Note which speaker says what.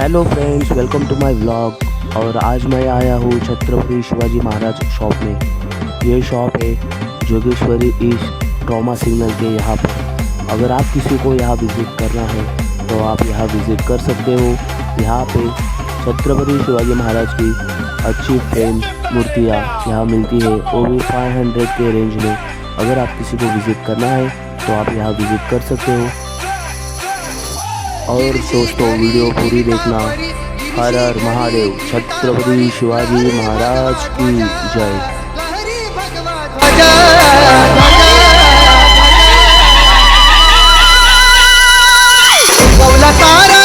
Speaker 1: Hello friends, welcome to my vlog. और आज मैं आया हूँ छत्रपति शिवाजी महाराज शॉप में। ये शॉप है जोगेश्वरी ईस्ट ट्रॉमा सिग्नल के यहाँ पर। अगर आप किसी को यहाँ विज़िट करना है तो आप यहाँ विज़िट कर सकते हो। यहाँ पे छत्रपति शिवाजी महाराज की अच्छी फ्रेम मूर्तियाँ यहाँ मिलती है, वो भी 500 के रेंज में। अगर आप किसी को विज़िट करना है तो आप यहाँ विज़िट कर सकते हो। और दोस्तों, वीडियो पूरी देखना। हर हर महादेव, छत्रपति शिवाजी महाराज की जय।
Speaker 2: तारा